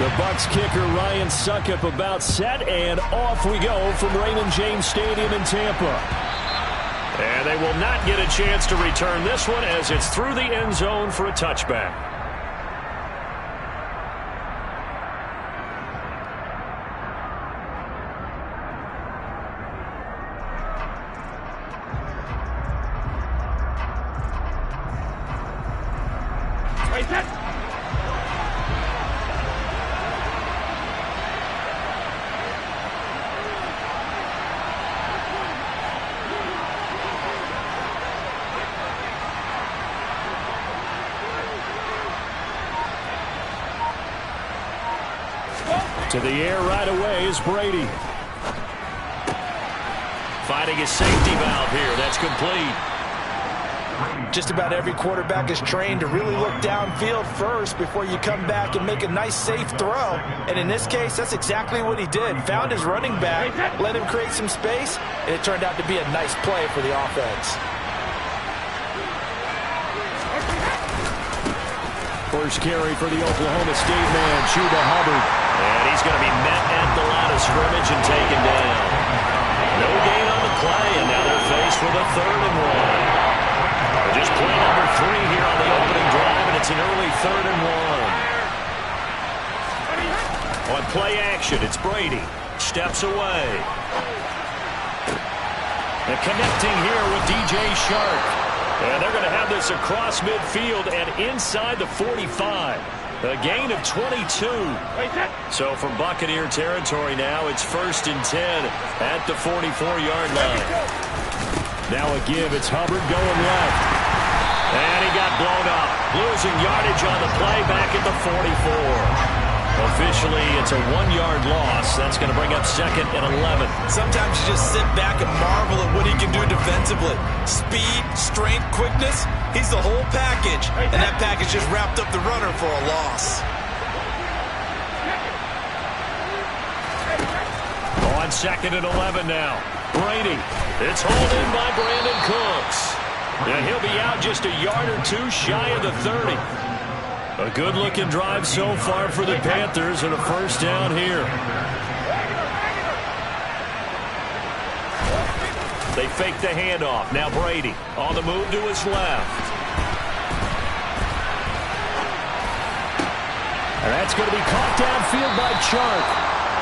The Bucs kicker Ryan Succop about set, and off we go from Raymond James Stadium in Tampa. And they will not get a chance to return this one as it's through the end zone for a touchback. To the air right away is Brady. Finding his safety valve here. That's complete. Just about every quarterback is trained to really look downfield first before you come back and make a nice, safe throw. And in this case, that's exactly what he did. Found his running back, let him create some space, and it turned out to be a nice play for the offense. First carry for the Oklahoma State man, Chuba Hubbard. And he's going to be met at the line of scrimmage and taken down. No gain on the play, and now they're faced with a 3rd and 1. Just play number 3 here on the opening drive, and it's an early 3rd and 1. On play action, it's Brady. Steps away. And connecting here with DJ Shark. And they're going to have this across midfield and inside the 45. A gain of 22. So from Buccaneer territory now, it's 1st and 10 at the 44-yard line. Now a give. It's Hubbard going left. And he got blown up. Losing yardage on the play back at the 44. Officially, it's a 1-yard loss. That's going to bring up 2nd and 11. Sometimes you just sit back and marvel at what he can do defensively. Speed, strength, quickness. He's the whole package. And that package just wrapped up the runner for a loss. On 2nd and 11 now. Brady. It's hauled in by Brandon Cooks. And he'll be out just a yard or 2 shy of the 30. A good-looking drive so far for the Panthers and a 1st down here. They fake the handoff. Now Brady on the move to his left. And that's going to be caught downfield by Chark.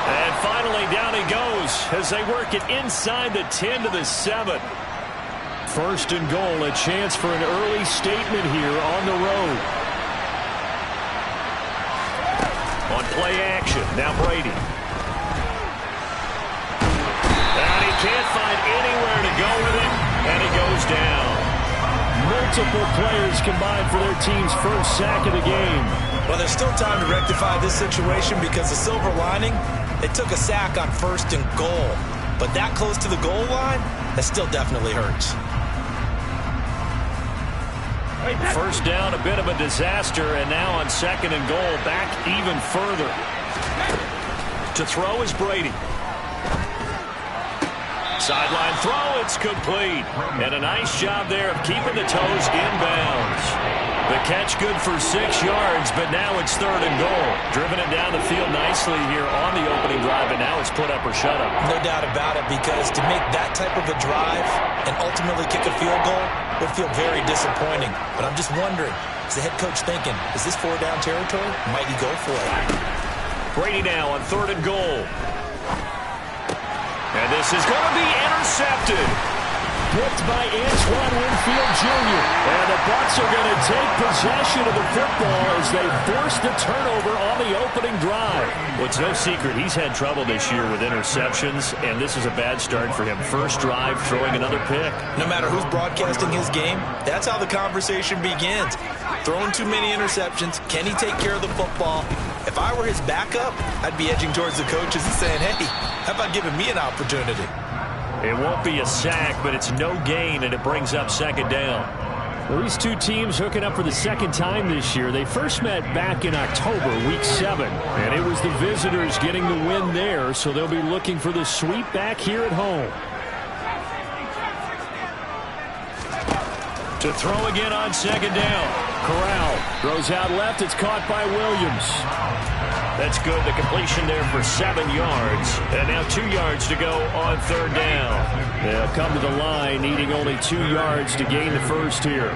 And finally down he goes as they work it inside the 10 to the 7. 1st and goal, a chance for an early statement here on the road. On play action, now Brady. And he can't find anywhere to go with it, and he goes down. Multiple players combined for their team's 1st sack of the game. Well, there's still time to rectify this situation because the silver lining, they took a sack on 1st and goal. But that close to the goal line, that still definitely hurts. 1st down, a bit of a disaster, and now on 2nd and goal, back even further. To throw is Brady. Sideline throw, it's complete. And a nice job there of keeping the toes inbounds. The catch good for 6 yards, but now it's 3rd and goal. Driven it down the field nicely here on the opening drive, and now it's put up or shut up. No doubt about it, because to make that type of a drive and ultimately kick a field goal would feel very disappointing. But I'm just wondering, is the head coach thinking, is this 4-down territory? Might he go for it? Brady now on 3rd and goal. And this is going to be intercepted. Picked by Antoine Winfield Jr. And the Bucs are going to take possession of the football as they force the turnover on the opening drive. Well, it's no secret he's had trouble this year with interceptions, and this is a bad start for him. 1st drive, throwing another pick. No matter who's broadcasting his game, that's how the conversation begins. Throwing too many interceptions, can he take care of the football? If I were his backup, I'd be edging towards the coaches and saying, hey, how about giving me an opportunity? It won't be a sack, but it's no gain, and it brings up 2nd down. Well, these two teams hooking up for the 2nd time this year. They first met back in October, week 7, and it was the visitors getting the win there, so they'll be looking for the sweep back here at home. To throw again on 2nd down. Corral throws out left. It's caught by Williams. That's good. The completion there for 7 yards. And now 2 yards to go on third down. They'll come to the line needing only 2 yards to gain the first here.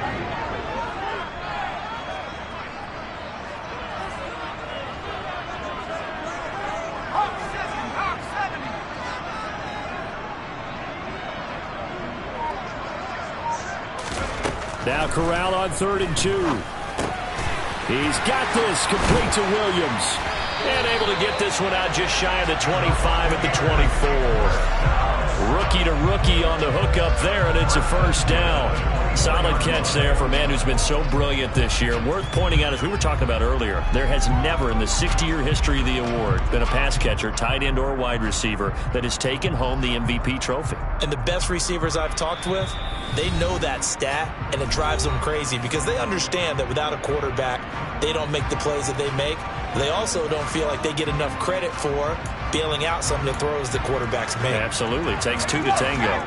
Now Corral on 3rd and 2. He's got this complete to Williams. And able to get this one out just shy of the 25 at the 24. Rookie to rookie on the hook up there, and it's a first down. Solid catch there for a man who's been so brilliant this year. Worth pointing out, as we were talking about earlier, there has never in the 60-year history of the award been a pass catcher, tight end or wide receiver that has taken home the MVP trophy. And the best receivers I've talked with, they know that stat, and it drives them crazy because they understand that without a quarterback, they don't make the plays that they make. They also don't feel like they get enough credit for bailing out some of the throws the quarterbacks make. Absolutely. It takes 2 to tango.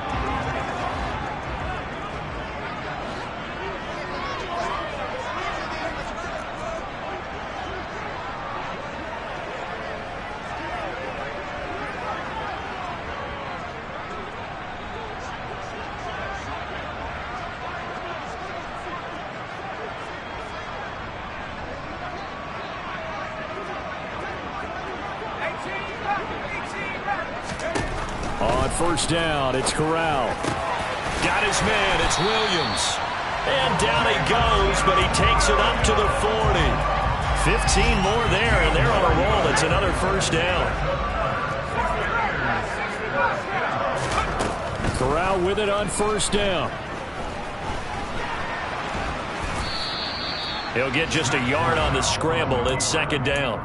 On first down, it's Corral. Got his man, it's Williams. And down he goes, but he takes it up to the 40. 15 more there, and they're on a roll. It's another first down. Corral with it on first down. He'll get just a yard on the scramble. It's 2nd down.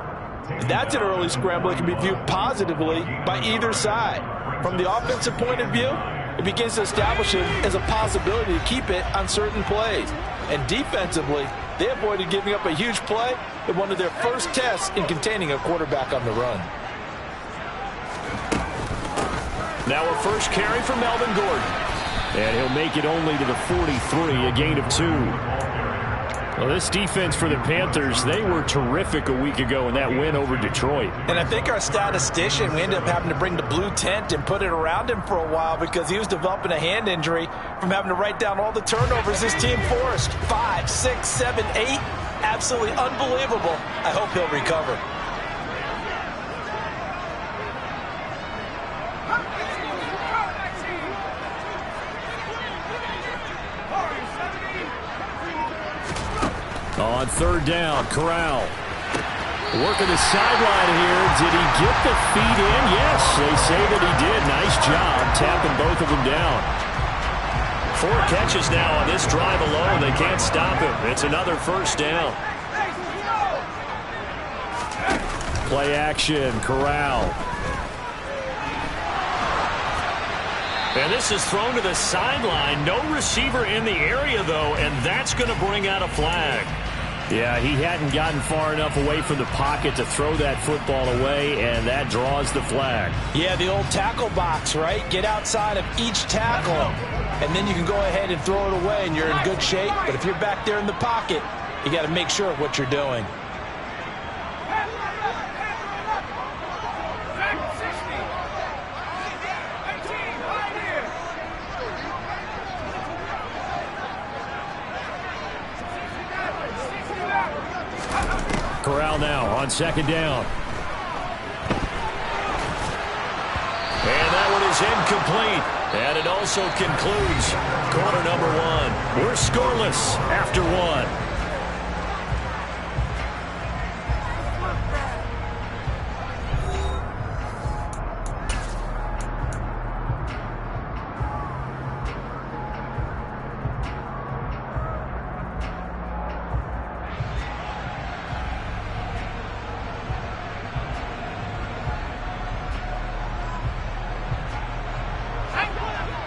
That's an early scramble that can be viewed positively by either side. From the offensive point of view, it begins to establish it as a possibility to keep it on certain plays. And defensively, they avoided giving up a huge play in one of their first tests in containing a quarterback on the run. Now a first carry for Melvin Gordon. And he'll make it only to the 43, a gain of 2. Well, this defense for the Panthers, they were terrific a week ago in that win over Detroit. And I think our statistician, we ended up having to bring the blue tent and put it around him for a while because he was developing a hand injury from having to write down all the turnovers this team forced. 5, 6, 7, 8. Absolutely unbelievable. I hope he'll recover. On third down, Corral. Working the sideline here. Did he get the feet in? Yes, they say that he did. Nice job tapping both of them down. 4 catches now on this drive alone. They can't stop him. It's another first down. Play action, Corral. And this is thrown to the sideline. No receiver in the area, though, and that's going to bring out a flag. Yeah, he hadn't gotten far enough away from the pocket to throw that football away, and that draws the flag. Yeah, the old tackle box, right? Get outside of each tackle, and then you can go ahead and throw it away, and you're in good shape. But if you're back there in the pocket, you got to make sure of what you're doing. Corral now on 2nd down. And that one is incomplete. And it also concludes quarter number 1. We're scoreless after 1.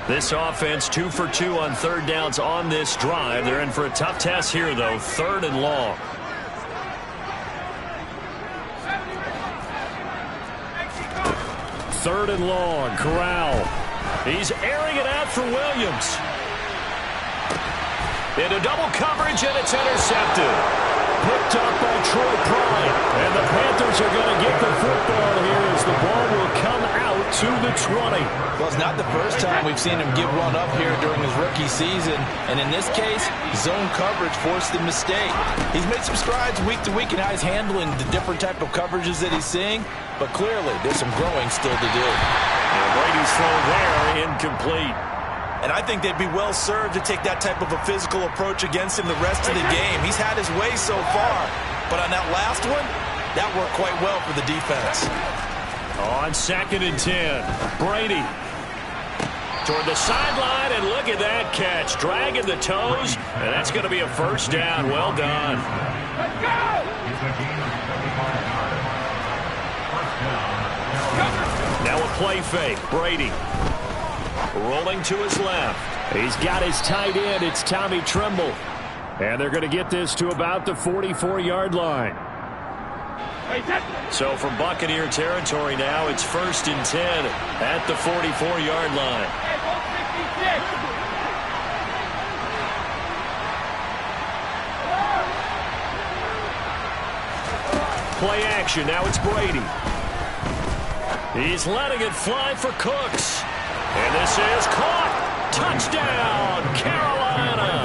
This offense 2 for 2 on third downs on this drive. They're in for a tough test here, though. 3rd and long. Third and long. Corral. He's airing it out for Williams. Into double coverage, and it's intercepted. picked up by Troy Pride. And the Panthers are going to get the football here as the ball will come out to the 20. Well, it's not the first time we've seen him give one up here during his rookie season. And in this case, zone coverage forced the mistake. He's made some strides week to week in how he's handling the different type of coverages that he's seeing. But clearly, there's some growing still to do. And Brady's throw there, incomplete. And I think they'd be well served to take that type of a physical approach against him the rest of the game. He's had his way so far. But on that last one, that worked quite well for the defense. On 2nd and 10, Brady toward the sideline, and look at that catch. Dragging the toes, and that's going to be a first down. Well done. Let's go! Now a play fake. Brady rolling to his left. He's got his tight end. It's Tommy Tremble. And they're going to get this to about the 44-yard line. So from Buccaneer territory now, it's 1st and 10 at the 44-yard line. Play action. Now it's Brady. He's letting it fly for Cooks. And this is caught. Touchdown, Carolina.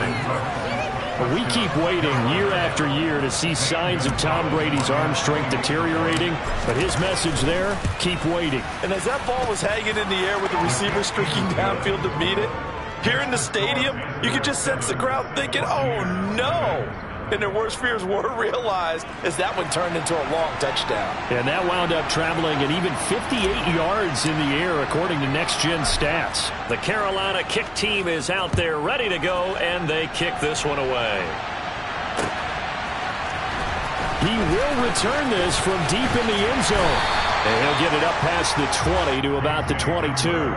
We keep waiting year after year to see signs of Tom Brady's arm strength deteriorating, but his message there, keep waiting. And as that ball was hanging in the air with the receiver streaking downfield to meet it, here in the stadium, you could just sense the crowd thinking, oh no! And their worst fears were realized as that one turned into a long touchdown. And that wound up traveling an even 58 yards in the air, according to Next Gen Stats. The Carolina kick team is out there ready to go, and they kick this one away. He will return this from deep in the end zone. And he'll get it up past the 20 to about the 22.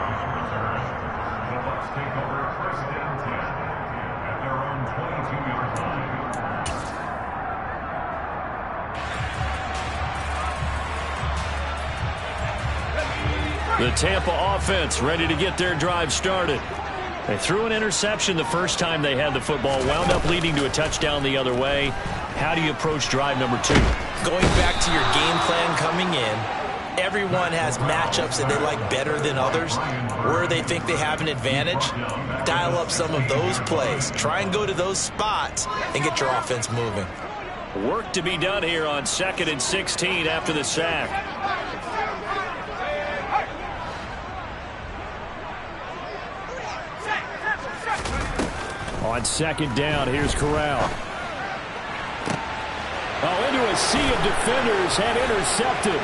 The Tampa offense ready to get their drive started. They threw an interception the first time they had the football, wound up leading to a touchdown the other way. How do you approach drive number 2? Going back to your game plan coming in, everyone has matchups that they like better than others. Where they think they have an advantage, dial up some of those plays. Try and go to those spots and get your offense moving. Work to be done here on 2nd and 16 after the sack. On 2nd down, here's Corral. Oh, into a sea of defenders and intercepted.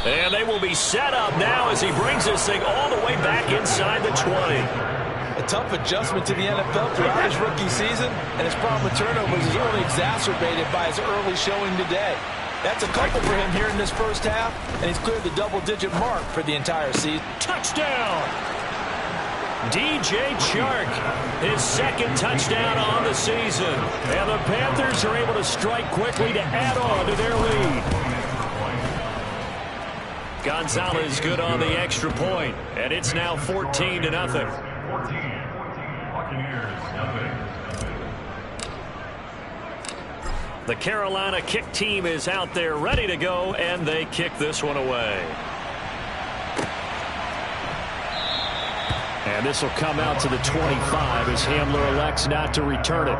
And they will be set up now as he brings this thing all the way back inside the 20. A tough adjustment to the NFL throughout his rookie season, and his problem with turnovers is only exacerbated by his early showing today. That's a couple for him here in this first half, and he's cleared the double-digit mark for the entire season. Touchdown! DJ Chark, his 2nd touchdown on the season. And the Panthers are able to strike quickly to add on to their lead. Gonzalez good on the extra point, and it's now 14-0. The Carolina kick team is out there ready to go, and they kick this one away. And this will come out to the 25 as Hamler elects not to return it.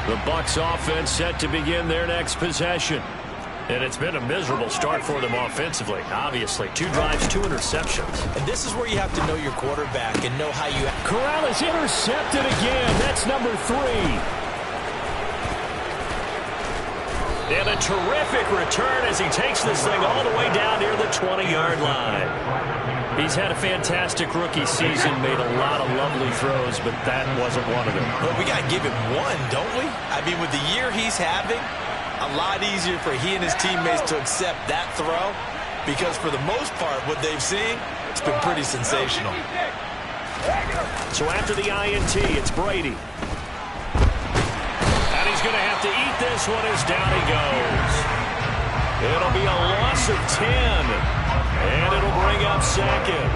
The Bucs offense set to begin their next possession. And it's been a miserable start for them offensively, obviously. 2 drives, 2 interceptions. And this is where you have to know your quarterback and know how you... Corral is intercepted again. That's number 3. And a terrific return as he takes this thing all the way down near the 20-yard line. He's had a fantastic rookie season, made a lot of lovely throws, but that wasn't one of them. Well, we got to give him one, don't we? I mean, with the year he's having, a lot easier for he and his teammates to accept that throw because for the most part, what they've seen, it's been pretty sensational. So after the INT, it's Brady. And he's going to have to eat this one as down he goes. It'll be a loss loss of 10. And it'll bring up second.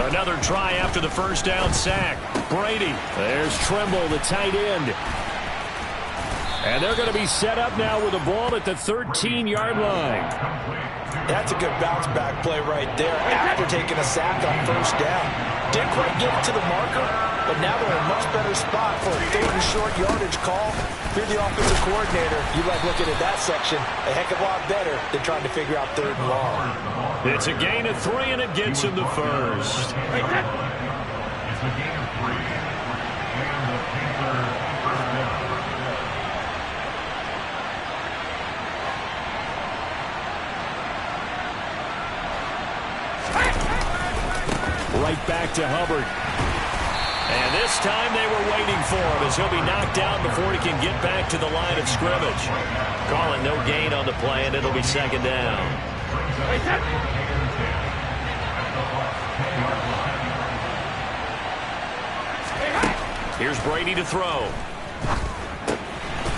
Another try after the first down sack. Brady. There's Trimble, the tight end. And they're going to be set up now with the ball at the 13-yard line. That's a good bounce-back play right there after taking a sack on first down. Didn't quite get it to the marker, but now they're in a much better spot for a third and short yardage call. If you're the offensive coordinator, you like looking at that section a heck of a lot better than trying to figure out third and long. It's a gain of 3, and it gets him the first. Right back to Hubbard. And this time they were waiting for him as he'll be knocked down before he can get back to the line of scrimmage. Calling no gain on the play, and it'll be second down. Here's Brady to throw.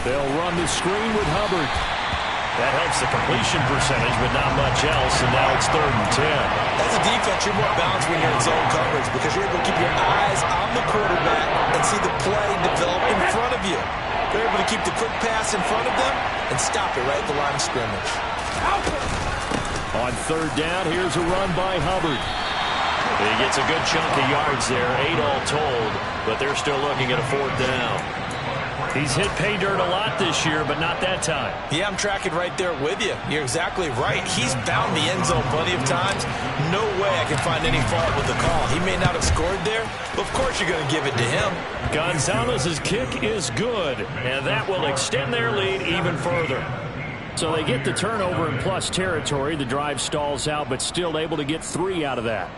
They'll run the screen with Hubbard. That helps the completion percentage, but not much else, and now it's 3rd and 10. As a defense, you're more balanced when you're in zone coverage because you're able to keep your eyes on the quarterback and see the play develop in front of you. They're able to keep the quick pass in front of them and stop it right at the line of scrimmage. On 3rd down, here's a run by Hubbard. He gets a good chunk of yards there, 8 all told, but they're still looking at a 4th down. He's hit pay dirt a lot this year, but not that time. Yeah, I'm tracking right there with you. You're exactly right. He's found the end zone plenty of times. No way I can find any fault with the call. He may not have scored there, but of course you're going to give it to him. Gonzalez's kick is good, and that will extend their lead even further. So they get the turnover in plus territory. The drive stalls out, but still able to get 3 out of that.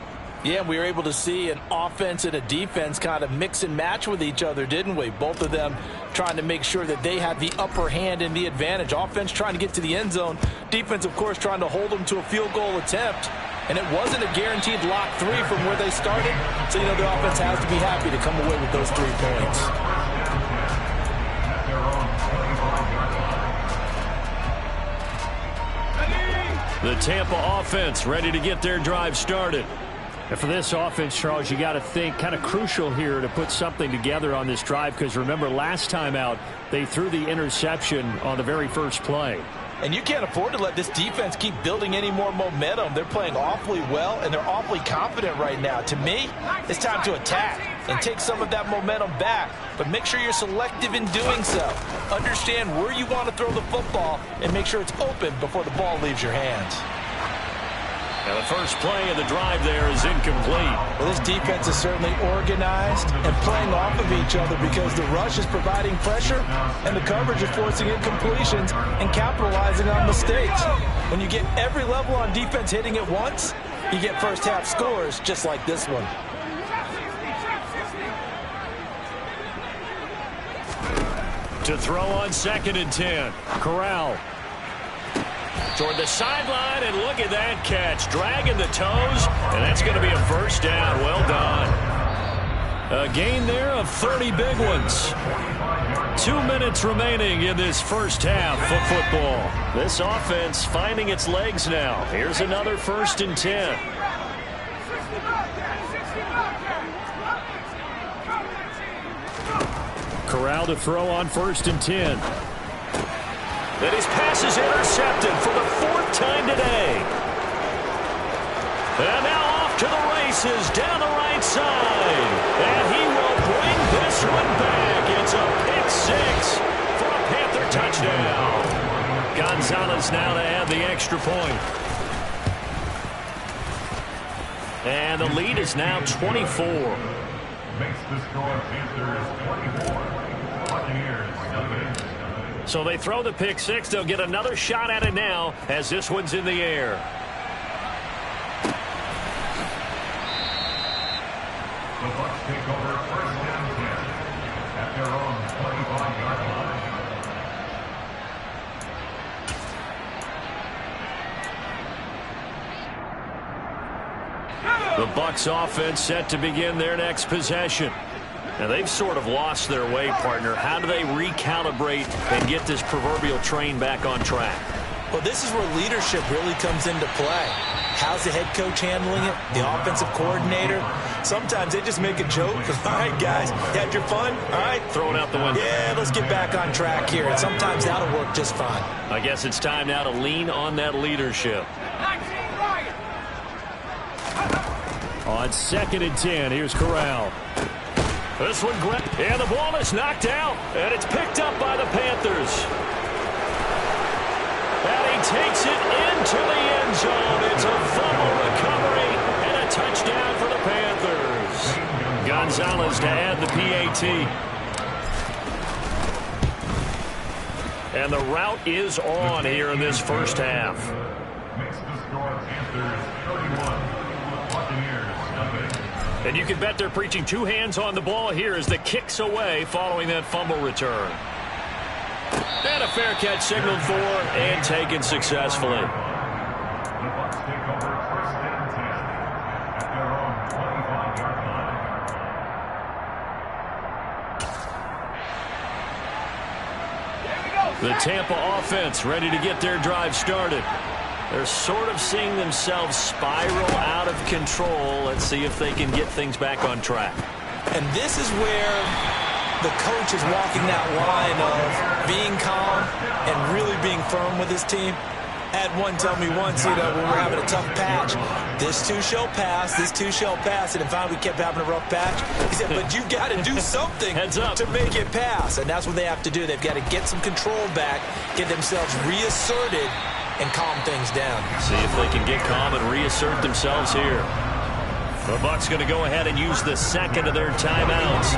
Yeah, we were able to see an offense and a defense kind of mix and match with each other, didn't we? Both of them trying to make sure that they had the upper hand and the advantage. Offense trying to get to the end zone. Defense, of course, trying to hold them to a field goal attempt. And it wasn't a guaranteed lock 3 from where they started. So, you know, the offense has to be happy to come away with those 3 points. The Tampa offense ready to get their drive started. And for this offense, Charles, you got to think kind of crucial here to put something together on this drive because remember last time out they threw the interception on the very first play. And you can't afford to let this defense keep building any more momentum. They're playing awfully well, and they're awfully confident right now. To me, it's time to attack and take some of that momentum back. But make sure you're selective in doing so. Understand where you want to throw the football and make sure it's open before the ball leaves your hands. Now the first play of the drive there is incomplete. Well, this defense is certainly organized and playing off of each other because the rush is providing pressure and the coverage is forcing incompletions and capitalizing on mistakes. When you get every level on defense hitting at once, you get first half scores just like this one. To throw on 2nd and 10. Corral. Toward the sideline, and look at that catch. Dragging the toes, and that's going to be a first down. Well done. A gain there of 30 big ones. 2 minutes remaining in this first half of football. This offense finding its legs now. Here's another 1st and 10. Corral to throw on 1st and 10. Then his pass is intercepted for the 4th time today. And now off to the races down the right side. And he will bring this one back. It's a pick 6 for a Panther touchdown. Gonzalez now to add the extra point. And the lead is now 24. Makes the score Panthers 24. Buccaneers. So they throw the pick 6. They'll get another shot at it now as this one's in the air. The Bucs take over 1st and 10 at their own 25-yard line. The Bucs offense set to begin their next possession. Now, they've sort of lost their way, partner. How do they recalibrate and get this proverbial train back on track? Well, this is where leadership really comes into play. How's the head coach handling it? The offensive coordinator? Sometimes they just make a joke. All right, guys, you had your fun? All right. Throw it out the window. Yeah, let's get back on track here. And sometimes that'll work just fine. I guess it's time now to lean on that leadership. On 2nd and 10, here's Corral. This one, and the ball is knocked out, and it's picked up by the Panthers. And he takes it into the end zone. It's a fumble recovery and a touchdown for the Panthers. Gonzalez to add the PAT. And the route is on here in this first half. Makes the score Panthers 31, Buccaneers 7. And you can bet they're preaching 2 hands on the ball here as the kick's away following that fumble return. And a fair catch signaled for and taken successfully. The Bucs take over 1st and 10 at their own 25-yard line. The Tampa offense ready to get their drive started. They're sort of seeing themselves spiral out of control. Let's see if they can get things back on track. And this is where the coach is walking that line of being calm and really being firm with his team. I had one tell me once, when we're having a tough patch, this too shall pass, this too shall pass. And in fact, we kept having a rough patch. He said, but you've got to do something to make it pass. And that's what they have to do. They've got to get some control back, get themselves reasserted, and calm things down. See if they can get calm and reassert themselves here. The Bucs going to go ahead and use the second of their timeouts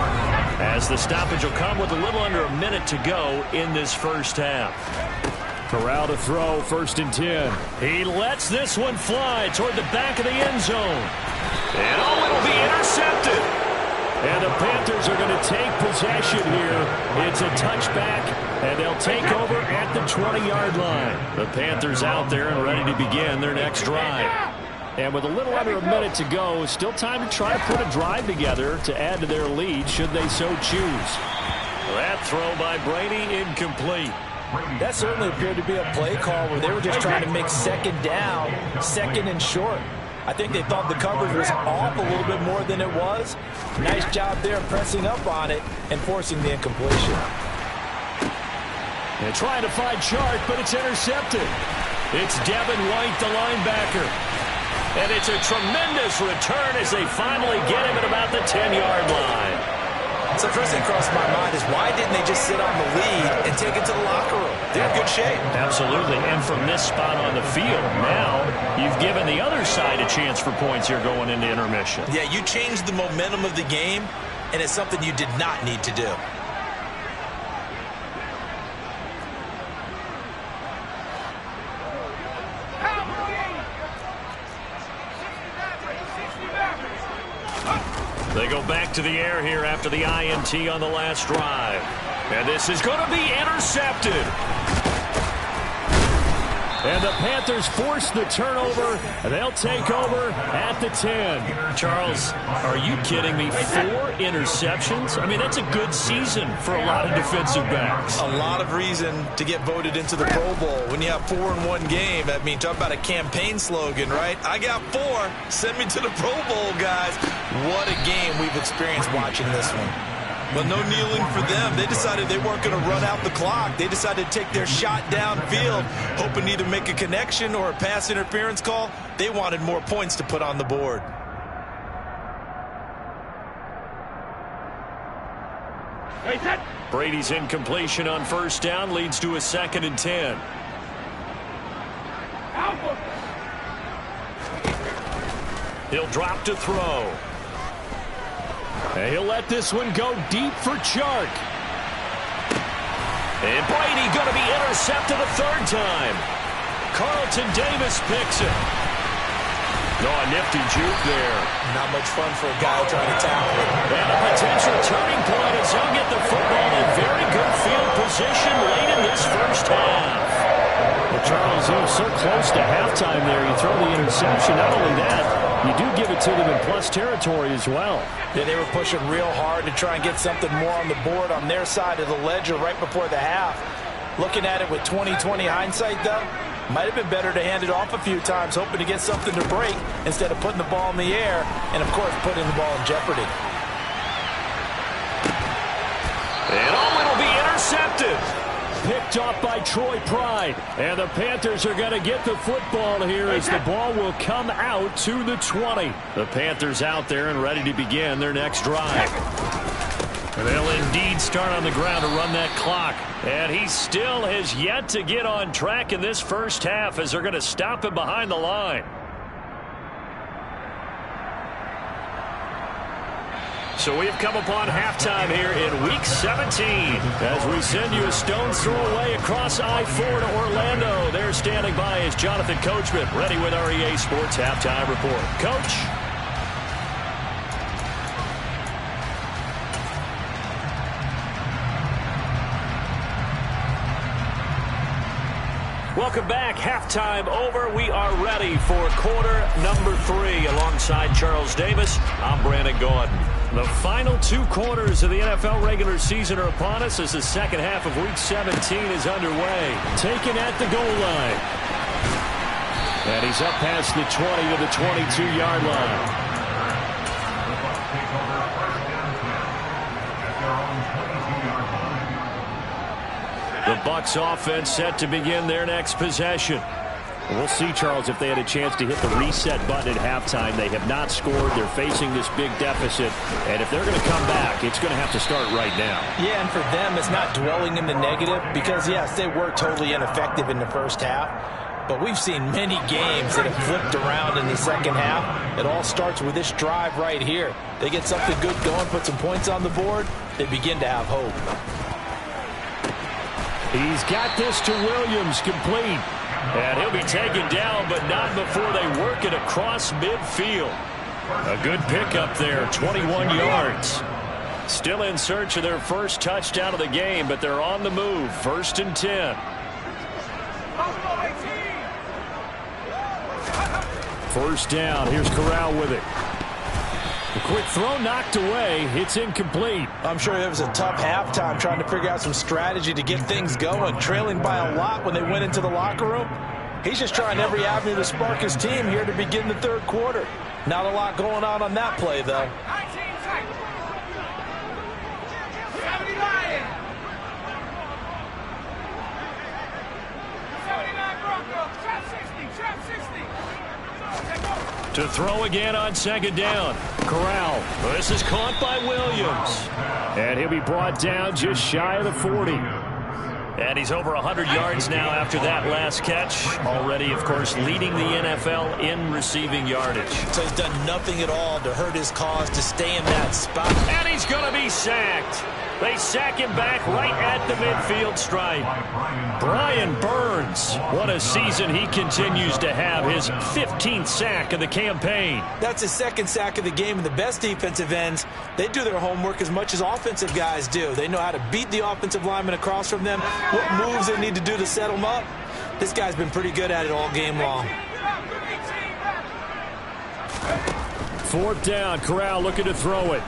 as the stoppage will come with a little under a minute to go in this first half. Corral to throw, 1st and 10. He lets this one fly toward the back of the end zone. And it'll be intercepted. And the Panthers are going to take possession here. It's a touchback, and they'll take over at the 20-yard line. The Panthers out there and ready to begin their next drive. And with a little under a minute to go, still time to try to put a drive together to add to their lead should they so choose. That throw by Brady incomplete. That certainly appeared to be a play call where they were just trying to make 2nd down, 2nd and short. I think they thought the coverage was off a little bit more than it was. Nice job there pressing up on it and forcing the incompletion. And trying to find Chark, but it's intercepted. It's Devin White, the linebacker. And it's a tremendous return as they finally get him at about the 10-yard line. So the first thing crossed my mind is why didn't they just sit on the lead and take it to the locker room? They're in good shape. Absolutely. And from this spot on the field, now you've given the other side a chance for points here going into intermission. Yeah, you changed the momentum of the game, and it's something you did not need to do. They go back to the air here after the INT on the last drive. And this is going to be intercepted. And the Panthers force the turnover. They'll take over at the 10. Charles, are you kidding me? 4 interceptions? I mean, that's a good season for a lot of defensive backs. A lot of reason to get voted into the Pro Bowl. When you have 4 in one game, I mean, talk about a campaign slogan, right? I got 4. Send me to the Pro Bowl, guys. What a game we've experienced watching this one. But no kneeling for them. They decided they weren't going to run out the clock. They decided to take their shot downfield, hoping to either make a connection or a pass interference call. They wanted more points to put on the board. Brady's incompletion on 1st down leads to a 2nd and 10. He'll drop to throw. And he'll let this one go deep for Chark. And Brady going to be intercepted a 3rd time. Carlton Davis picks it. No, a nifty juke there. Not much fun for a guy trying to tackle it. And a potential turning point as he'll get the football in very good field position late in this first half. Well, Charles, he was so close to halftime there. You throw the interception. Not only that, You do give it to them in plus territory as well. Yeah, they were pushing real hard to try and get something more on the board on their side of the ledger right before the half. Looking at it with 20/20 hindsight, though, might have been better to hand it off a few times, hoping to get something to break instead of putting the ball in the air and, of course, putting the ball in jeopardy. And it'll be intercepted. Picked off by Troy Pride. And the Panthers are going to get the football here as the ball will come out to the 20. The Panthers out there and ready to begin their next drive. They'll indeed start on the ground to run that clock. And he still has yet to get on track in this first half as they're going to stop him behind the line. So we have come upon halftime here in Week 17 as we send you a stone's throw away across I-4 to Orlando. There standing by is Jonathan Coachman, ready with our EA Sports Halftime Report. Coach. Welcome back. Halftime over. We are ready for quarter number 3. Alongside Charles Davis, I'm Brandon Gaudin. The final 2 quarters of the NFL regular season are upon us as the second half of Week 17 is underway. Taken at the goal line. And he's up past the 20 to the 22-yard line. The Bucs offense set to begin their next possession. We'll see, Charles, if they had a chance to hit the reset button at halftime. They have not scored. They're facing this big deficit. And if they're going to come back, it's going to have to start right now. Yeah, and for them, it's not dwelling in the negative because, yes, they were totally ineffective in the first half. But we've seen many games that have flipped around in the second half. It all starts with this drive right here. They get something good going, put some points on the board, they begin to have hope. He's got this to Williams, complete. And he'll be taken down, but not before they work it across midfield. A good pickup there, 21 yards. Still in search of their first touchdown of the game, but they're on the move. 1st and 10. First down. Here's Corral with it. A quick throw knocked away. It's incomplete. I'm sure it was a tough halftime trying to figure out some strategy to get things going. Trailing by a lot when they went into the locker room. He's just trying every avenue to spark his team here to begin the third quarter. Not a lot going on that play, though. To throw again on 2nd down. Corral. This is caught by Williams. And he'll be brought down just shy of the 40. And he's over 100 yards now after that last catch. Already, of course, leading the NFL in receiving yardage. So he's done nothing at all to hurt his cause to stay in that spot. And he's going to be sacked. They sack him back right at the midfield stripe. Brian Burns, what a season he continues to have. His 15th sack of the campaign. That's his 2nd sack of the game, and the best defensive ends, they do their homework as much as offensive guys do. They know how to beat the offensive lineman across from them, what moves they need to do to set them up. This guy's been pretty good at it all game long. 4th down, Corral looking to throw it.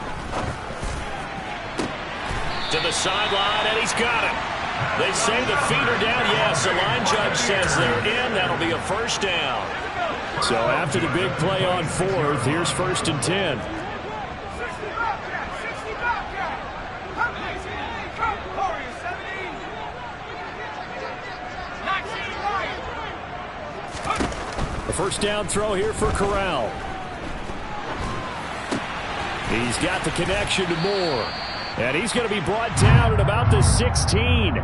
To the sideline, and he's got it. They say the feet are down. Yes, the line judge says they're in. That'll be a 1st down. So after the big play on 4th, here's 1st and 10. A 1st down throw here for Corral. He's got the connection to Moore. And he's going to be brought down at about the 16.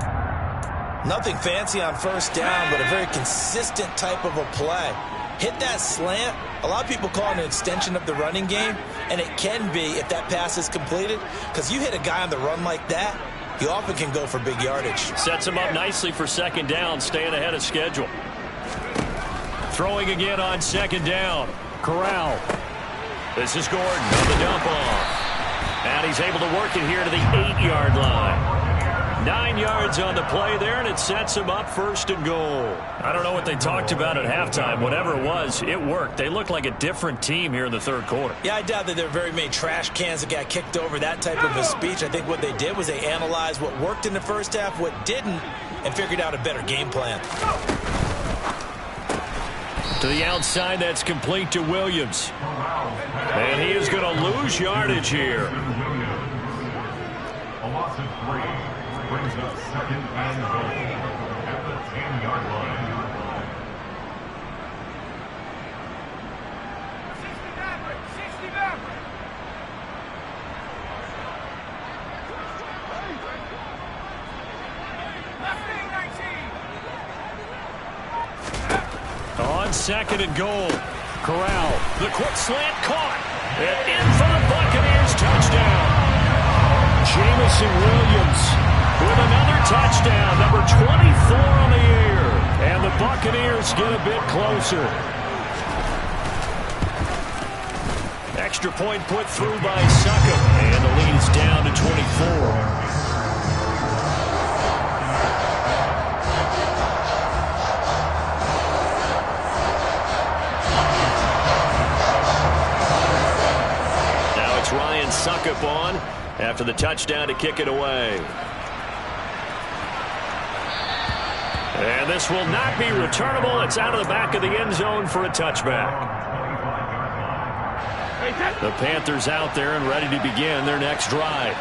Nothing fancy on 1st down, but a very consistent type of a play. Hit that slant. A lot of people call it an extension of the running game, and it can be if that pass is completed, because you hit a guy on the run like that, he often can go for big yardage. Sets him up nicely for 2nd down, staying ahead of schedule. Throwing again on 2nd down. Corral. This is Gordon on the dump off. And he's able to work it here to the 8-yard line. 9 yards on the play there, and it sets him up 1st and goal. I don't know what they talked about at halftime. Whatever it was, it worked. They look like a different team here in the 3rd quarter. Yeah, I doubt that there are very many trash cans that got kicked over, that type of a speech. I think what they did was they analyzed what worked in the first half, what didn't, and figured out a better game plan. To the outside, that's complete to Williams. And he is going to lose yardage here. A loss of 3 brings up 2nd and goal at the 10-yard line. 2nd and goal. Corral, the quick slant caught. And in for the Buccaneers touchdown. Jameson Williams with another touchdown, number 24 on the year. And the Buccaneers get a bit closer. Extra point put through by Succop. And the lead is down to 24. Ryan Succop on after the touchdown to kick it away. And this will not be returnable. It's out of the back of the end zone for a touchback. The Panthers out there and ready to begin their next drive.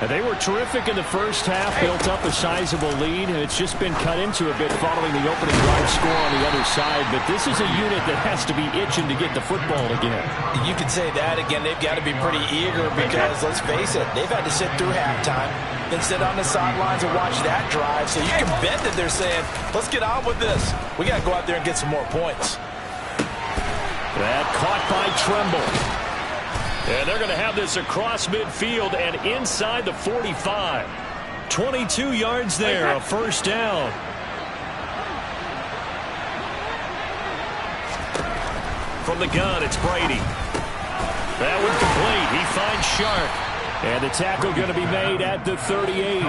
And they were terrific in the first half, built up a sizable lead, and it's just been cut into a bit following the opening drive score on the other side. But this is a unit that has to be itching to get the football again. You can say that again. They've got to be pretty eager because, let's face it, they've had to sit through halftime, then sit on the sidelines and watch that drive. So you can bet that they're saying, let's get on with this. We got to go out there and get some more points. That caught by Tremble. And they're going to have this across midfield and inside the 45. 22 yards there, a 1st down. From the gun, it's Brady. That one complete. He finds Shark. And the tackle going to be made at the 38.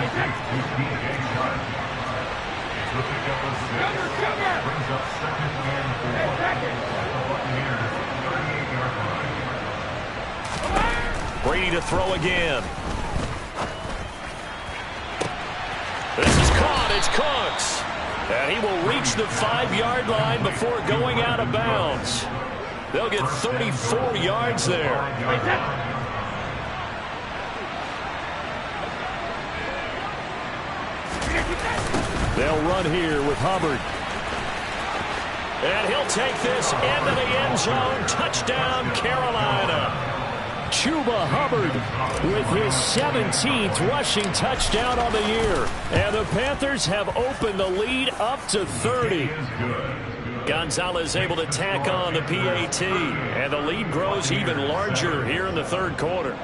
Brady to throw again. This is caught. It's Cooks. And he will reach the 5-yard line before going out of bounds. They'll get 34 yards there. They'll run here with Hubbard. And he'll take this into the end zone. Touchdown, Carolina. Chuba Hubbard with his 17th rushing touchdown on the year. And the Panthers have opened the lead up to 30. Gonzalez able to tack on the PAT. And the lead grows even larger here in the 3rd quarter.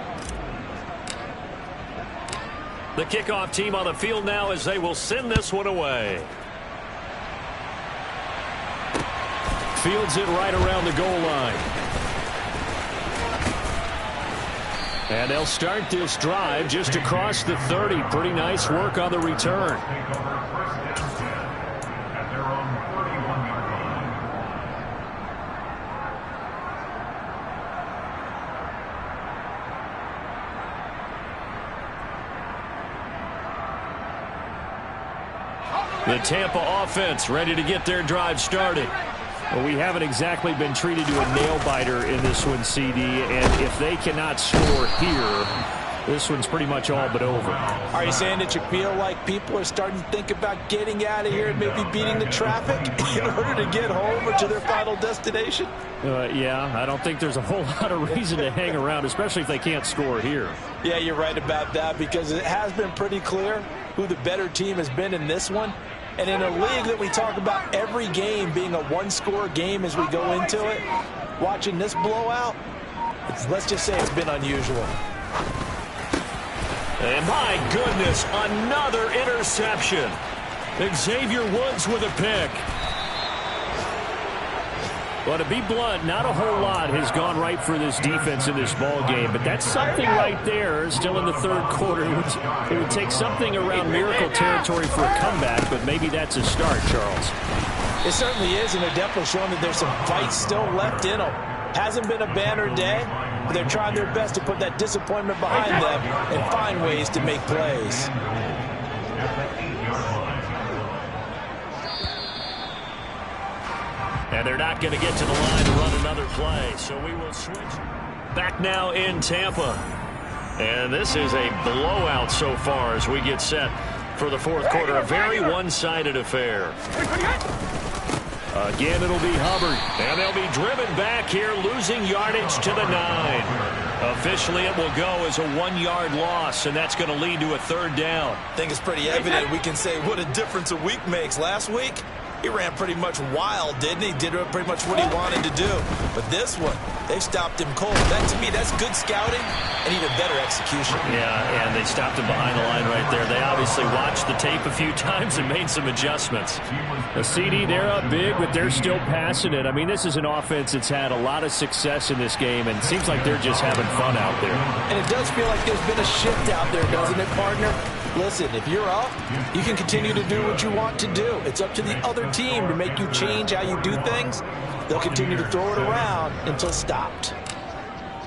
The kickoff team on the field now as they will send this one away. Fields it right around the goal line. And they'll start this drive just across the 30. Pretty nice work on the return. The Tampa offense ready to get their drive started. Well, we haven't exactly been treated to a nail-biter in this one, CD, and if they cannot score here, this one's pretty much all but over. Are you saying that you feel like people are starting to think about getting out of here and maybe beating the traffic in order to get home or to their final destination? Yeah, I don't think there's a whole lot of reason to hang around, especially if they can't score here. Yeah, you're right about that because it has been pretty clear who the better team has been in this one. And in a league that we talk about every game being a one-score game as we go into it, watching this blowout, let's just say it's been unusual. And my goodness, another interception. Xavier Woods with a pick. Well, to be blunt, not a whole lot has gone right for this defense in this ball game, but that's something right there. Still in the third quarter. It would take something around miracle territory for a comeback, but maybe that's a start, Charles. It certainly is, and they're definitely showing that there's some fight still left in them. Hasn't been a banner day, but they're trying their best to put that disappointment behind them and find ways to make plays. And they're not going to get to the line to run another play, so we will switch. Back now in Tampa. And this is a blowout so far as we get set for the fourth quarter. A very one-sided affair. Again, it'll be Hubbard. And they'll be driven back here, losing yardage to the 9. Officially, it will go as a 1-yard loss, and that's going to lead to a third down. I think it's pretty evident. We can say what a difference a week makes. Last week, he ran pretty much wild, didn't he? Did pretty much what he wanted to do. But this one, they stopped him cold. That, to me, that's good scouting and even better execution. Yeah, and they stopped him behind the line right there. They obviously watched the tape a few times and made some adjustments. The CD, they're up big, but they're still passing it. I mean, this is an offense that's had a lot of success in this game, and it seems like they're just having fun out there. And it does feel like there's been a shift out there, doesn't it, partner? Listen, if you're up, you can continue to do what you want to do. It's up to the other team to make you change how you do things. They'll continue to throw it around until stopped.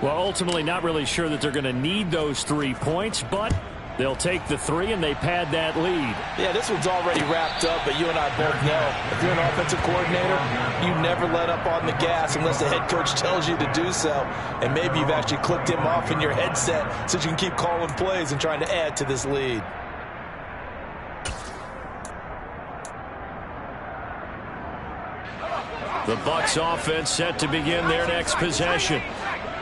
Well, ultimately not really sure that they're going to need those 3 points, but they'll take the 3 and they pad that lead. Yeah, this one's already wrapped up, but you and I both know if you're an offensive coordinator, you never let up on the gas unless the head coach tells you to do so. And maybe you've actually clicked him off in your headset so you can keep calling plays and trying to add to this lead. The Bucs offense set to begin their next possession.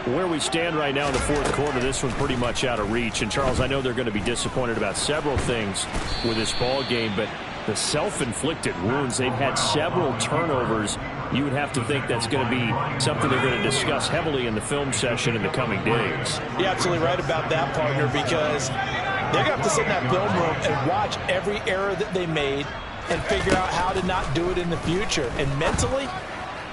Where we stand right now in the fourth quarter, this one pretty much out of reach. And, Charles, I know they're going to be disappointed about several things with this ball game, but the self-inflicted wounds, they've had several turnovers. You would have to think that's going to be something they're going to discuss heavily in the film session in the coming days. You're absolutely right about that, partner, because they're going to have to sit in that film room and watch every error that they made and figure out how to not do it in the future. And mentally,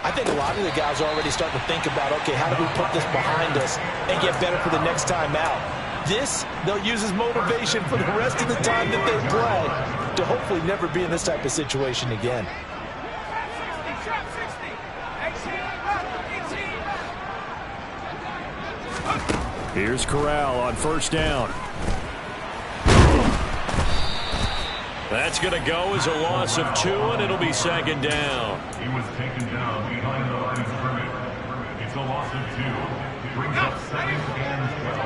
I think a lot of the guys are already starting to think about, okay, how do we put this behind us and get better for the next time out? This, they'll use as motivation for the rest of the time that they play to hopefully never be in this type of situation again. Here's Corral on first down. That's going to go as a loss of 2, and it'll be second down. He was taken down behind the line of scrimmage. It's a loss of 2. Brings up 2nd and 12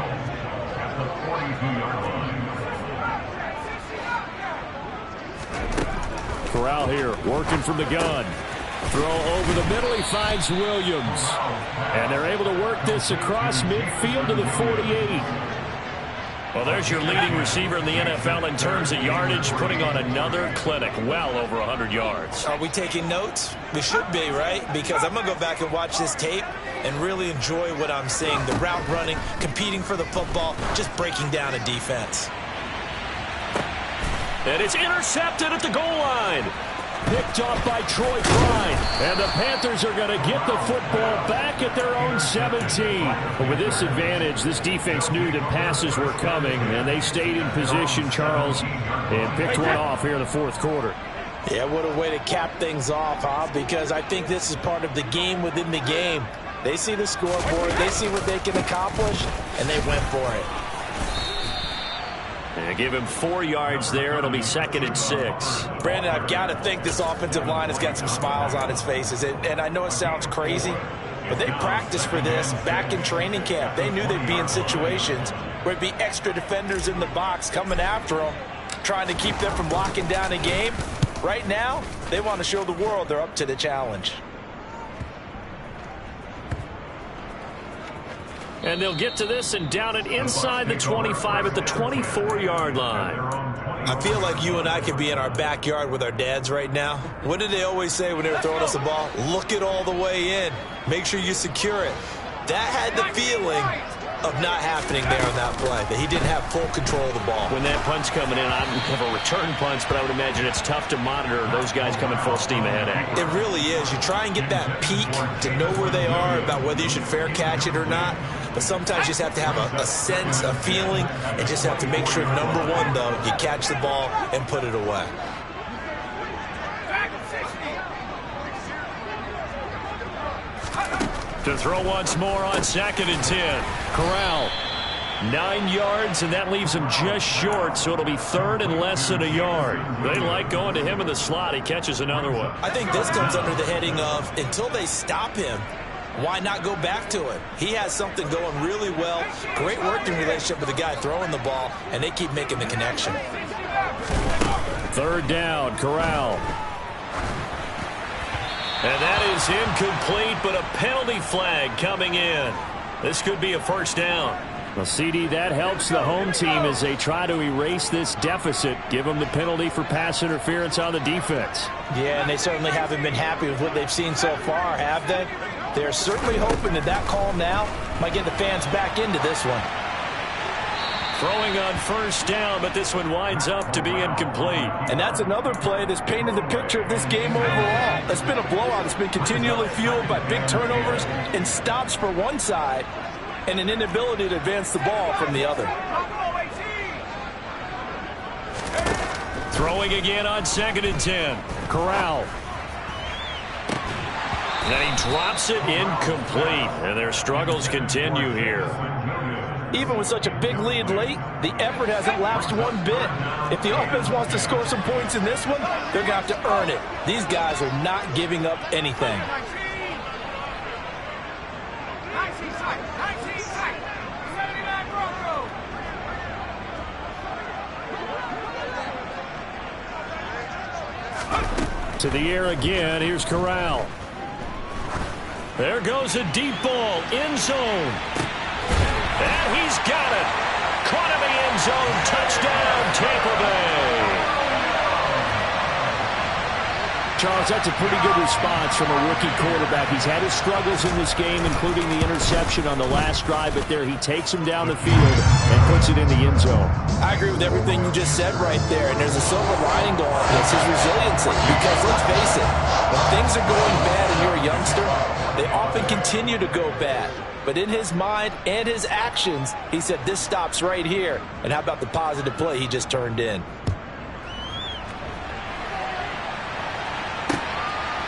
at the 42-yard line. Corral here working from the gun. Throw over the middle. He finds Williams. And they're able to work this across midfield to the 48. Well, there's your leading receiver in the NFL in terms of yardage, putting on another clinic, well over 100 yards. Are we taking notes? We should be, right? Because I'm going to go back and watch this tape and really enjoy what I'm seeing. The route running, competing for the football, just breaking down a defense. And it's intercepted at the goal line. Picked off by Troy Klein. And the Panthers are going to get the football back at their own 17. But with this advantage, this defense knew that passes were coming, and they stayed in position, Charles, and picked one off here in the fourth quarter. Yeah, what a way to cap things off, huh? Because I think this is part of the game within the game. They see the scoreboard, they see what they can accomplish, and they went for it. And give him 4 yards there. It'll be 2nd and 6. Brandon, I've got to think this offensive line has got some smiles on its faces. And I know it sounds crazy, but they practiced for this back in training camp. They knew they'd be in situations where it'd be extra defenders in the box coming after them, trying to keep them from locking down a game. Right now, they want to show the world they're up to the challenge. And they'll get to this and down it inside the 25 at the 24-yard line. I feel like you and I could be in our backyard with our dads right now. What did they always say when they were throwing us the ball? Look it all the way in. Make sure you secure it. That had the feeling of not happening there on that play, that he didn't have full control of the ball. When that punch coming in, I don't have a return punch, but I would imagine it's tough to monitor those guys coming full steam ahead at you. It really is. You try and get that peek to know where they are, about whether you should fair catch it or not. But sometimes you just have to have a sense, a feeling, and just have to make sure, number one, though, you catch the ball and put it away. To throw once more on 2nd and 10. Corral, 9 yards, and that leaves him just short, so it'll be 3rd and less than a yard. They like going to him in the slot. He catches another one. I think this comes under the heading of, until they stop him, why not go back to it? He has something going really well. Great working relationship with the guy throwing the ball, and they keep making the connection. 3rd down, Corral. And that is incomplete, but a penalty flag coming in. This could be a 1st down. Well, CD, that helps the home team as they try to erase this deficit. Give them the penalty for pass interference on the defense. Yeah, and they certainly haven't been happy with what they've seen so far, have they? They're certainly hoping that call now might get the fans back into this one. Throwing on 1st down, but this one winds up to be incomplete. And that's another play that's painted the picture of this game overall. It's been a blowout. It's been continually fueled by big turnovers and stops for one side and an inability to advance the ball from the other. Throwing again on 2nd and 10. Corral. And he drops it incomplete. And their struggles continue here. Even with such a big lead late, the effort hasn't lapsed one bit. If the offense wants to score some points in this one, they're going to have to earn it. These guys are not giving up anything. To the air again. Here's Corral. There goes a deep ball. End zone. And he's got it. Caught in the end zone. Touchdown, Tampa Bay. Charles, that's a pretty good response from a rookie quarterback. He's had his struggles in this game, including the interception on the last drive, but there he takes him down the field and puts it in the end zone. I agree with everything you just said right there, and there's a silver lining going on this, his resiliency. Because let's face it, when things are going bad and you're a youngster, they often continue to go bad. But in his mind and his actions, he said, this stops right here. And how about the positive play he just turned in?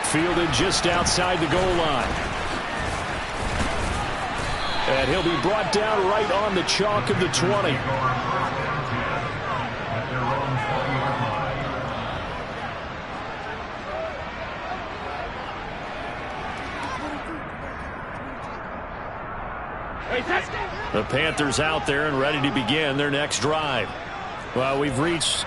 Fielded just outside the goal line. And he'll be brought down right on the chalk of the 20. The Panthers out there and ready to begin their next drive. Well, we've reached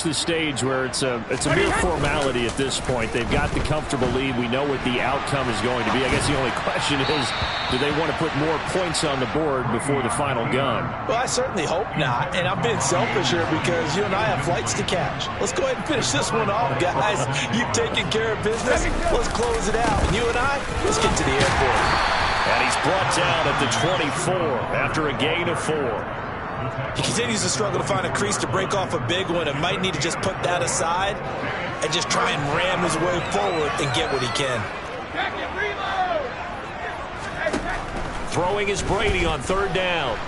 the stage where it's a mere formality at this point. They've got the comfortable lead. We know what the outcome is going to be. I guess the only question is, do they want to put more points on the board before the final gun? Well, I certainly hope not. And I'm being selfish here because you and I have flights to catch. Let's go ahead and finish this one off, guys. You've taken care of business. Let's close it out. And you and I, let's get to the airport. And he's brought down at the 24 after a gain of 4. He continues to struggle to find a crease to break off a big one and might need to just put that aside and just try and ram his way forward and get what he can. Throwing is Brady on 3rd down.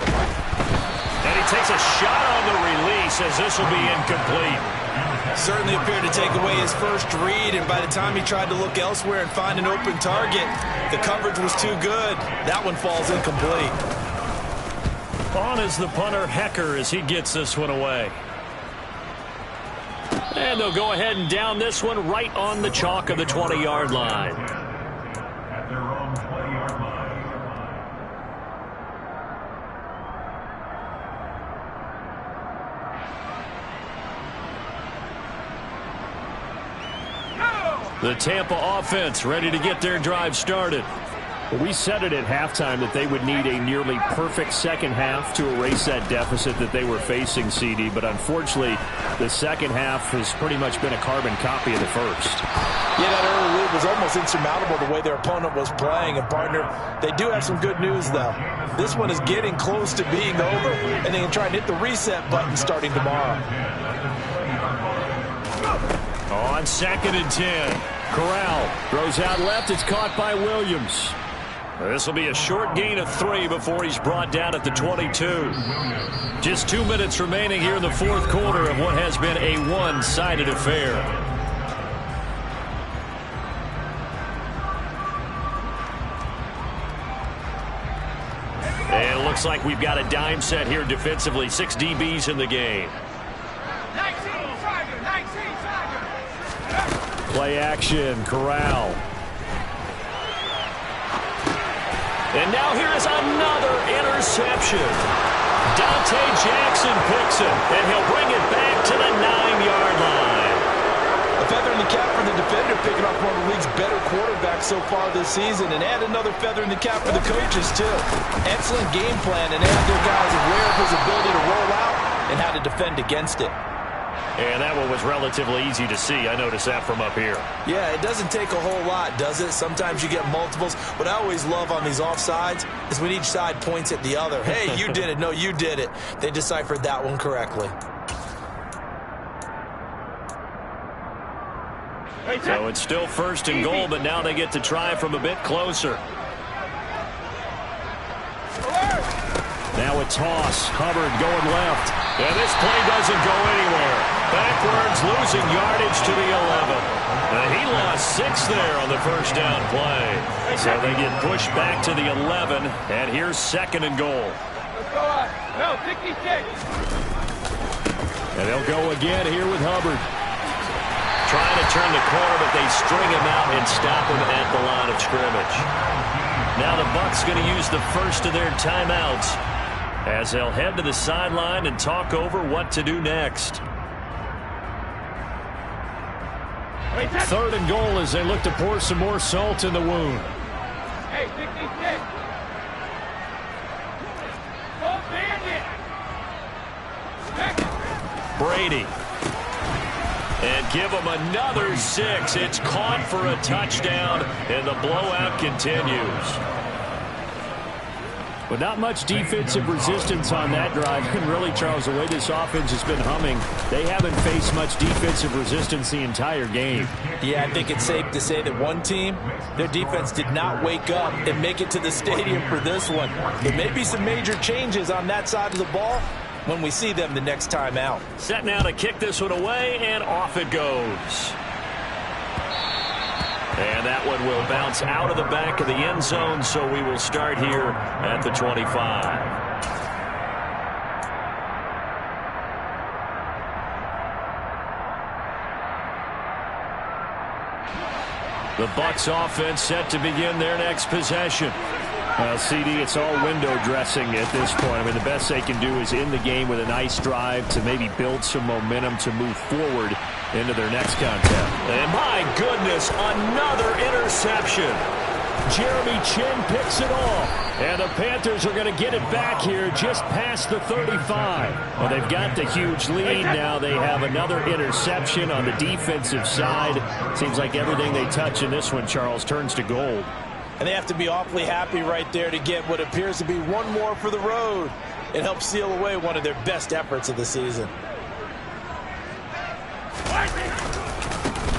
And he takes a shot on the release as this will be incomplete. Certainly appeared to take away his first read, and by the time he tried to look elsewhere and find an open target, the coverage was too good. That one falls incomplete. On is the punter, Hecker, as he gets this one away. And they'll go ahead and down this one right on the chalk of the 20-yard line. At their own 20-yard line. The Tampa offense ready to get their drive started. Well, we said it at halftime that they would need a nearly perfect second half to erase that deficit that they were facing, CD. But unfortunately, the second half has pretty much been a carbon copy of the first. Yeah, that early lead was almost insurmountable the way their opponent was playing. And, partner, they do have some good news, though. This one is getting close to being over, and they can try and hit the reset button starting tomorrow. On 2nd and 10. Corral throws out left. It's caught by Williams. This will be a short gain of 3 before he's brought down at the 22. Just 2 minutes remaining here in the fourth quarter of what has been a one-sided affair. And it looks like we've got a dime set here defensively. 6 DBs in the game. Play action, Corral. And now here is another interception. Dante Jackson picks it, and he'll bring it back to the 9-yard line. A feather in the cap for the defender, picking off one of the league's better quarterbacks so far this season, and add another feather in the cap for the coaches, too. Excellent game plan, and they have their guys aware of his ability to roll out and how to defend against it. And that one was relatively easy to see. I noticed that from up here. Yeah, it doesn't take a whole lot, does it? Sometimes you get multiples. What I always love on these offsides is when each side points at the other. Hey, you did it. No, you did it. They deciphered that one correctly. So it's still 1st and goal, but now they get to try from a bit closer. Now a toss. Hubbard going left. And this play doesn't go anywhere. Backwards, losing yardage to the 11. He lost 6 there on the first down play. So they get pushed back to the 11, and here's 2nd and goal. And they'll go again here with Hubbard. Trying to turn the corner, but they string him out and stop him at the line of scrimmage. Now the Bucs going to use the first of their timeouts as they'll head to the sideline and talk over what to do next. 3rd and goal as they look to pour some more salt in the wound. Hey, 56. Brady. And give him another 6. It's caught for a touchdown, and the blowout continues. But not much defensive resistance on that drive. And really, Charles, the way this offense has been humming, they haven't faced much defensive resistance the entire game. Yeah, I think it's safe to say that one team, their defense did not wake up and make it to the stadium for this one. There may be some major changes on that side of the ball when we see them the next time out. Set now to kick this one away, and off it goes. And that one will bounce out of the back of the end zone, so we will start here at the 25. The Bucs offense set to begin their next possession. Well, CD, it's all window dressing at this point. I mean, the best they can do is end the game with a nice drive to maybe build some momentum to move forward into their next contest. And my goodness, another interception. Jeremy Chinn picks it off. And the Panthers are going to get it back here just past the 35. Well, they've got the huge lead now. They have another interception on the defensive side. Seems like everything they touch in this one, Charles, turns to gold. And they have to be awfully happy right there to get what appears to be one more for the road. It helps seal away one of their best efforts of the season.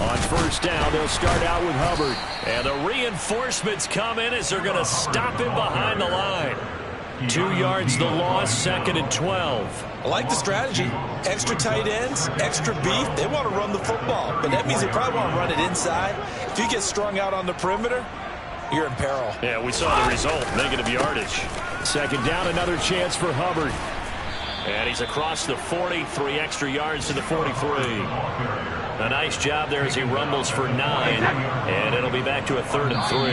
On first down, they'll start out with Hubbard. And the reinforcements come in as they're going to stop him behind the line. 2 yards the loss, 2nd and 12. I like the strategy. Extra tight ends, extra beef. They want to run the football, but that means they probably want to run it inside. If you get strung out on the perimeter, you're in peril. Yeah, we saw the result, negative yardage. 2nd down, another chance for Hubbard. And he's across the 40, 3 extra yards to the 43. A nice job there as he rumbles for 9, and it'll be back to a 3rd and 3.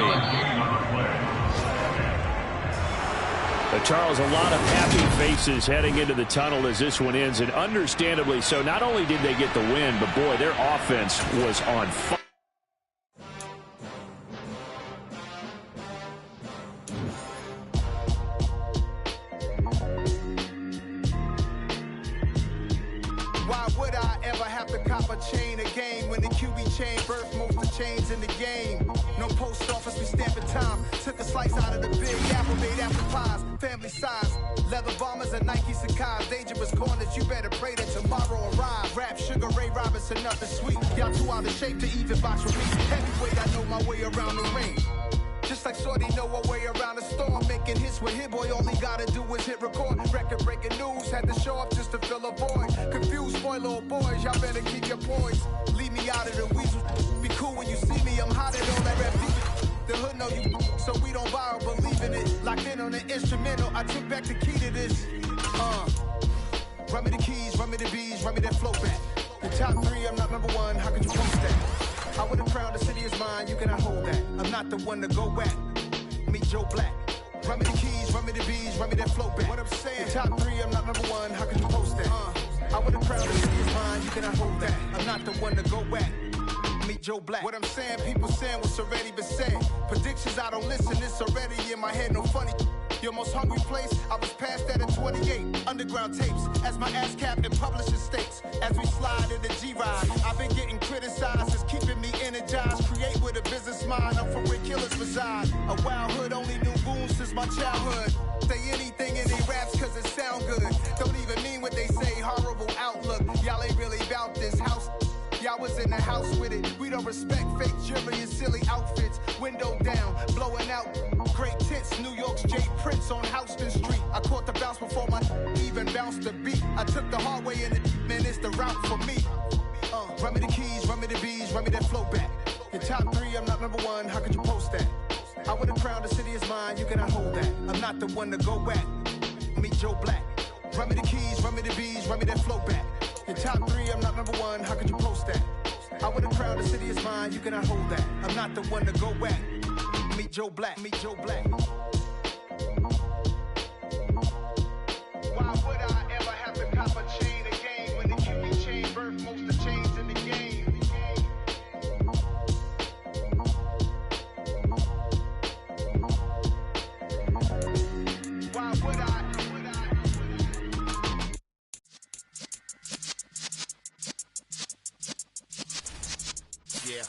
But Charles, a lot of happy faces heading into the tunnel as this one ends, and understandably so. Not only did they get the win, but boy, their offense was on fire. Why would I ever have to cop a chain a game when the QB chain birth most chains in the game. No post office, we stamping time. Took a slice out of the big apple, made apple pies. Family size, leather bombers and Nike Sacai's. Dangerous corners, you better pray that tomorrow arrive. Rap, Sugar Ray Robinson, nothing sweet. Y'all too out of shape to even box with me. Heavyweight, I know my way around the ring. Just like Shorty know a way around the storm. Making hits with Hit Boy, all he gotta do is hit record. Record breaking news, had to show up just to fill a void. Confused boy, little boys, y'all better keep your poise. Leave me out of the weasel. Be cool when you see me, I'm hotter than that rap deep. The hood know you, so we don't borrow, believe in it. Locked in on the instrumental, I took back the key to this. Run me the keys, run me the bees, run me that flow back. The top 3, I'm not number 1, how could you post that? I would have crowned the city is mine, you cannot hold that. I'm not the one to go back. Meet Joe Black. Run me the keys, run me the bees, run me that flow back. What I'm saying, the top 3, I'm not number 1, how could you post that? I would have crowned the city is mine, you cannot hold that. I'm not the one to go back. Meet Joe Black. What I'm saying, people saying what's already been said. Predictions, I don't listen, it's already in my head, no funny. Your most hungry place, I was past that at 28. Underground tapes, as my ass cap in publishing states. As we slide in the G-Ride, I've been getting criticized, it's keeping me energized. Create with a business mind, I'm from where killers reside. A wild hood, only knew goons since my childhood. Say anything in they raps cause it sound good. Don't even mean what they say, horrible outlook. Y'all ain't really about this house. Y'all was in the house with it. We don't respect fake jewelry and silly outfits. Window down, blowing out. Great tits, New York's J. Prince on Houston Street. I caught the bounce before my even bounced the beat. I took the hard way in it, man, it's the route for me. Run me the keys, run me the bees, run me that flow back. Your top 3, I'm not number 1, how could you post that? I would have crowned the city is mine, you cannot hold that. I'm not the one to go back. Meet Joe Black. Run me the keys, run me the bees, run me that flow back. Your top 3, I'm not number 1, how could you post that? I would have crowned the city is mine, you cannot hold that. I'm not the one to go back. Meet Joe Black, meet Joe Black. Why would I ever have to cop a chain again when the QB chain birthed most of the chains in the game? Why would I? Yeah.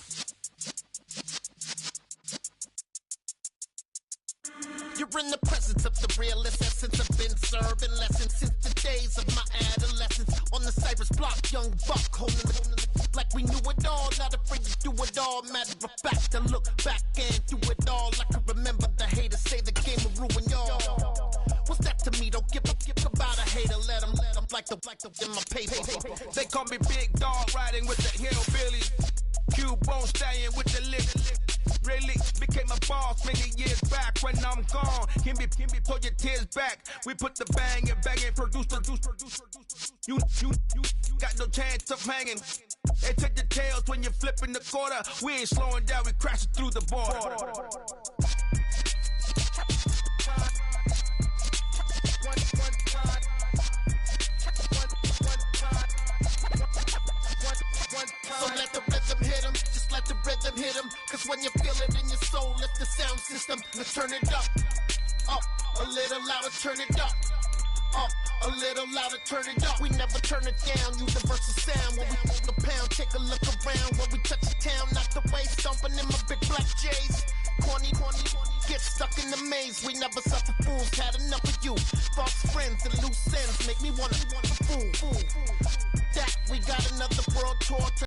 You're in the presence of the realest essence. I've been serving lessons since the days of my adolescence. On the Cypress block, young buck holding the like we knew it all. Not afraid to do it all. Matter of fact, to look back and do it all. I can remember the haters say the game will ruin y'all. What's that to me? Don't give about a hater. Let them like the in my paper. They call me Big Dog, riding with the hillbillies. Cubone staying with the lick. Really became a boss many years back. When I'm gone, can be pull your tears back. We put the bang and produce. You got no chance of hanging. They take the tails when you're flipping the quarter. We ain't slowing down, we crashing through the border. So let the rhythm hit 'em, just let the rhythm hit 'em. Cause when you feel it in your soul, lift the sound system. Let's turn it up, a little louder, turn it up, a little louder, turn it up. We never turn it down, universal sound. When we on the pound, take a look around. When we touch the town, knock the way, stomping in my big black J's. Corny, get stuck in the maze. We never suffer fools, had enough of you. False friends and loose ends make me wanna fool. That we got another world tour.